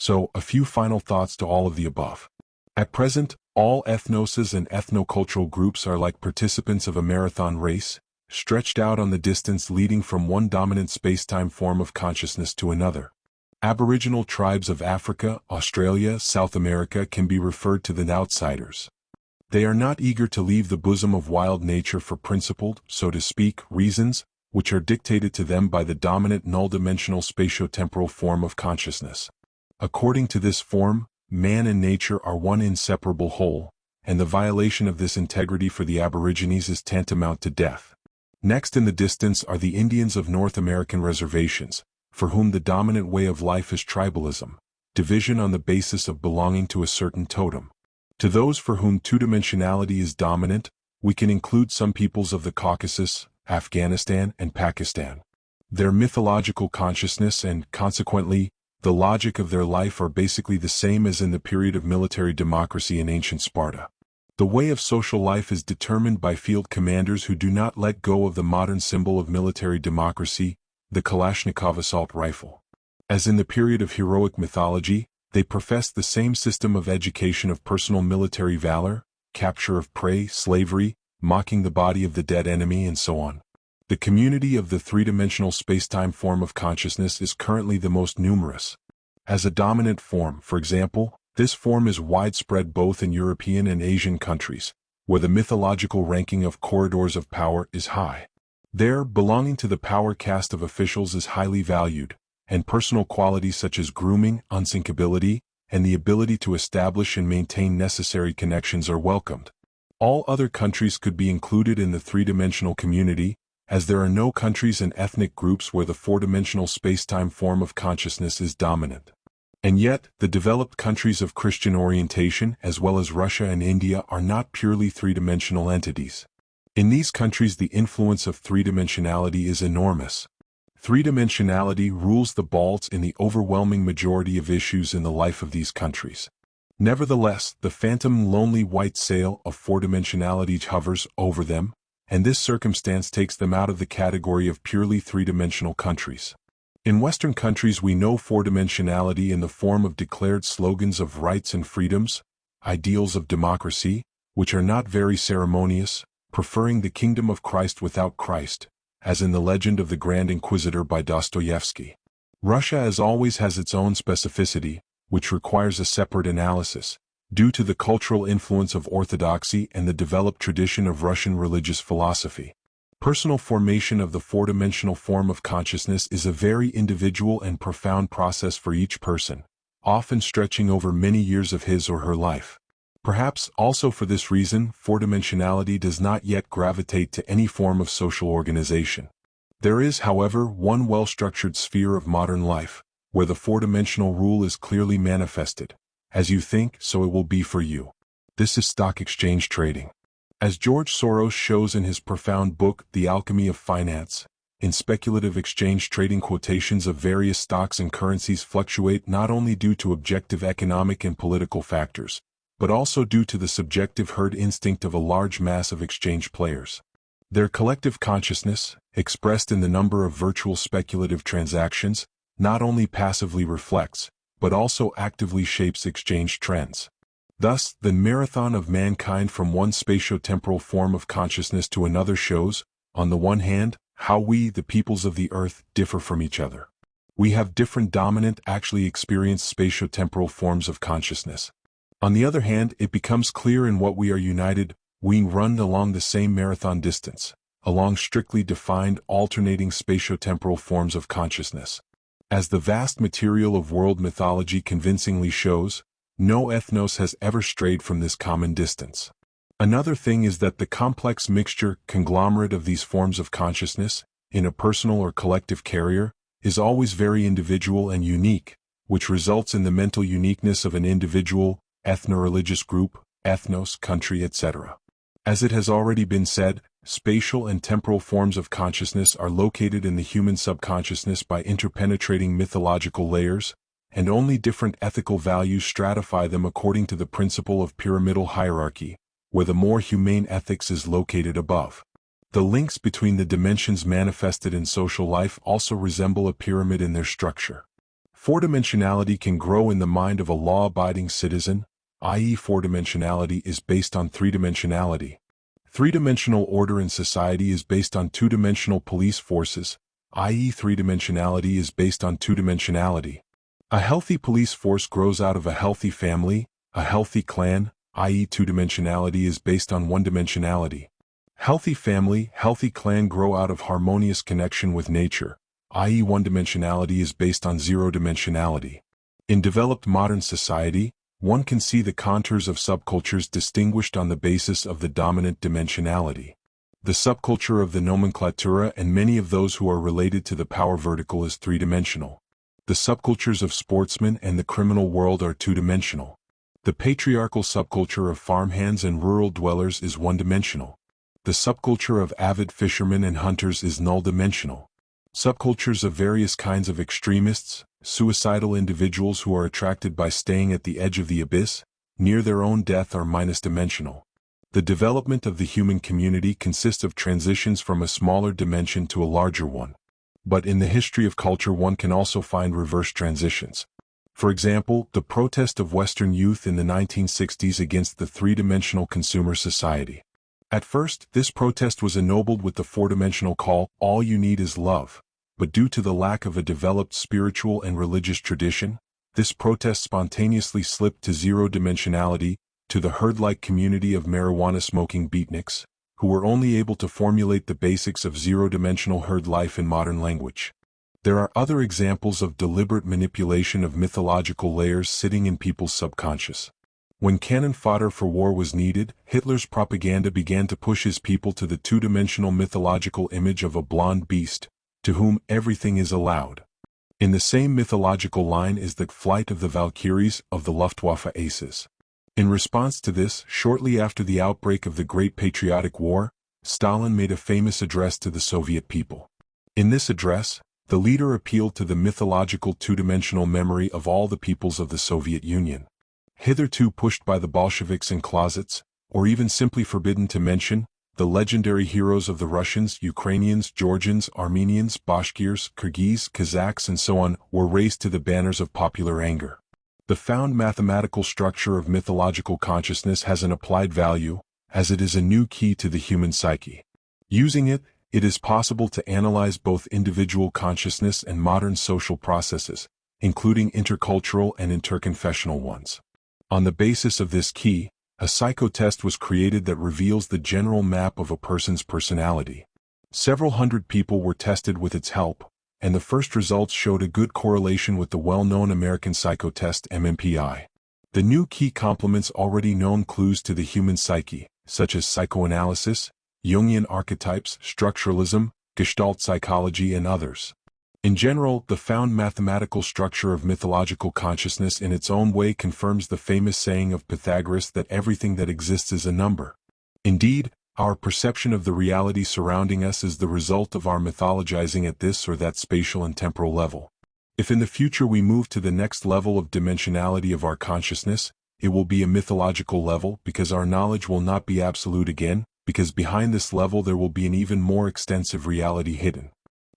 So, a few final thoughts to all of the above. At present, all ethnoses and ethnocultural groups are like participants of a marathon race, stretched out on the distance leading from one dominant spacetime form of consciousness to another. Aboriginal tribes of Africa, Australia, South America can be referred to the outsiders. They are not eager to leave the bosom of wild nature for principled, so to speak, reasons, which are dictated to them by the dominant null-dimensional spatiotemporal form of consciousness. According to this form, man and nature are one inseparable whole, and the violation of this integrity for the Aborigines is tantamount to death. Next in the distance are the Indians of North American reservations, for whom the dominant way of life is tribalism, division on the basis of belonging to a certain totem. To those for whom two-dimensionality is dominant, we can include some peoples of the Caucasus, Afghanistan, and Pakistan. Their mythological consciousness and, consequently, the logic of their life are basically the same as in the period of military democracy in ancient Sparta. The way of social life is determined by field commanders who do not let go of the modern symbol of military democracy, the Kalashnikov assault rifle. As in the period of heroic mythology, they profess the same system of education of personal military valor, capture of prey, slavery, mocking the body of the dead enemy, and so on. The community of the three-dimensional spacetime form of consciousness is currently the most numerous. As a dominant form, for example, this form is widespread both in European and Asian countries, where the mythological ranking of corridors of power is high. There, belonging to the power caste of officials is highly valued, and personal qualities such as grooming, unsinkability, and the ability to establish and maintain necessary connections are welcomed. All other countries could be included in the three-dimensional community, as there are no countries and ethnic groups where the four-dimensional spacetime form of consciousness is dominant. And yet, the developed countries of Christian orientation, as well as Russia and India, are not purely three-dimensional entities. In these countries, the influence of three-dimensionality is enormous. Three-dimensionality rules the Balts in the overwhelming majority of issues in the life of these countries. Nevertheless, the phantom lonely white sail of four-dimensionality hovers over them, and this circumstance takes them out of the category of purely three-dimensional countries. In Western countries, we know four-dimensionality in the form of declared slogans of rights and freedoms, ideals of democracy, which are not very ceremonious, preferring the kingdom of Christ without Christ, as in the legend of the Grand Inquisitor by Dostoevsky. Russia as always has its own specificity, which requires a separate analysis, due to the cultural influence of orthodoxy and the developed tradition of Russian religious philosophy. Personal formation of the four-dimensional form of consciousness is a very individual and profound process for each person, often stretching over many years of his or her life. Perhaps also for this reason, four-dimensionality does not yet gravitate to any form of social organization. There is, however, one well-structured sphere of modern life, where the four-dimensional rule is clearly manifested. As you think, so it will be for you. This is stock exchange trading. As George Soros shows in his profound book, The Alchemy of Finance, in speculative exchange trading, quotations of various stocks and currencies fluctuate not only due to objective economic and political factors, but also due to the subjective herd instinct of a large mass of exchange players. Their collective consciousness, expressed in the number of virtual speculative transactions, not only passively reflects, but also actively shapes exchange trends. Thus, the marathon of mankind from one spatiotemporal form of consciousness to another shows, on the one hand, how we, the peoples of the earth, differ from each other. We have different dominant, actually experienced spatiotemporal forms of consciousness. On the other hand, it becomes clear in what we are united, we run along the same marathon distance, along strictly defined, alternating spatiotemporal forms of consciousness. As the vast material of world mythology convincingly shows, no ethnos has ever strayed from this common distance. Another thing is that the complex mixture, conglomerate of these forms of consciousness, in a personal or collective carrier, is always very individual and unique, which results in the mental uniqueness of an individual, ethno-religious group, ethnos, country, etc. As it has already been said, spatial and temporal forms of consciousness are located in the human subconsciousness by interpenetrating mythological layers, and only different ethical values stratify them according to the principle of pyramidal hierarchy, where the more humane ethics is located above. The links between the dimensions manifested in social life also resemble a pyramid in their structure. Four-dimensionality can grow in the mind of a law-abiding citizen, i.e. four-dimensionality is based on three-dimensionality. Three-dimensional order in society is based on two-dimensional police forces, i.e. three-dimensionality is based on two-dimensionality. A healthy police force grows out of a healthy family, a healthy clan, i.e. two-dimensionality is based on one-dimensionality. Healthy family, healthy clan grow out of harmonious connection with nature, i.e. one-dimensionality is based on zero-dimensionality. In developed modern society, one can see the contours of subcultures distinguished on the basis of the dominant dimensionality. The subculture of the nomenclatura and many of those who are related to the power vertical is three-dimensional. The subcultures of sportsmen and the criminal world are two-dimensional. The patriarchal subculture of farmhands and rural dwellers is one-dimensional. The subculture of avid fishermen and hunters is null-dimensional. Subcultures of various kinds of extremists, suicidal individuals who are attracted by staying at the edge of the abyss, near their own death are minus-dimensional. The development of the human community consists of transitions from a smaller dimension to a larger one. But in the history of culture one can also find reverse transitions. For example, the protest of Western youth in the 1960s against the three-dimensional consumer society. At first, this protest was ennobled with the four-dimensional call, "All you need is love." But due to the lack of a developed spiritual and religious tradition, this protest spontaneously slipped to zero-dimensionality, to the herd-like community of marijuana-smoking beatniks, who were only able to formulate the basics of zero-dimensional herd life in modern language. There are other examples of deliberate manipulation of mythological layers sitting in people's subconscious. When cannon fodder for war was needed, Hitler's propaganda began to push his people to the two-dimensional mythological image of a blonde beast, to whom everything is allowed. In the same mythological line is the flight of the Valkyries of the Luftwaffe aces. In response to this, shortly after the outbreak of the Great Patriotic War, Stalin made a famous address to the Soviet people. In this address, the leader appealed to the mythological two-dimensional memory of all the peoples of the Soviet Union. Hitherto pushed by the Bolsheviks in closets, or even simply forbidden to mention, the legendary heroes of the Russians, Ukrainians, Georgians, Armenians, Bashkirs, Kyrgyz, Kazakhs and so on were raised to the banners of popular anger. The found mathematical structure of mythological consciousness has an applied value, as it is a new key to the human psyche. Using it, it is possible to analyze both individual consciousness and modern social processes, including intercultural and interconfessional ones. On the basis of this key, a psychotest was created that reveals the general map of a person's personality. Several hundred people were tested with its help, and the first results showed a good correlation with the well-known American psychotest MMPI. The new key complements already known clues to the human psyche, such as psychoanalysis, Jungian archetypes, structuralism, Gestalt psychology and others. In general, the found mathematical structure of mythological consciousness in its own way confirms the famous saying of Pythagoras that everything that exists is a number. Indeed, our perception of the reality surrounding us is the result of our mythologizing at this or that spatial and temporal level. If in the future we move to the next level of dimensionality of our consciousness, it will be a mythological level because our knowledge will not be absolute again, because behind this level there will be an even more extensive reality hidden.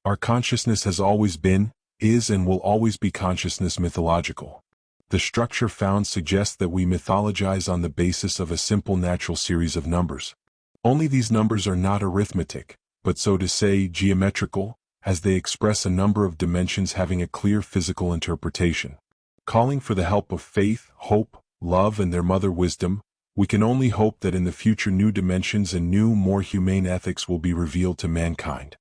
Our consciousness has always been, is and will always be consciousness mythological. The structure found suggests that we mythologize on the basis of a simple natural series of numbers. Only these numbers are not arithmetic, but so to say geometrical, as they express a number of dimensions having a clear physical interpretation. Calling for the help of faith, hope, love and their mother wisdom, we can only hope that in the future new dimensions and new, more humane ethics will be revealed to mankind.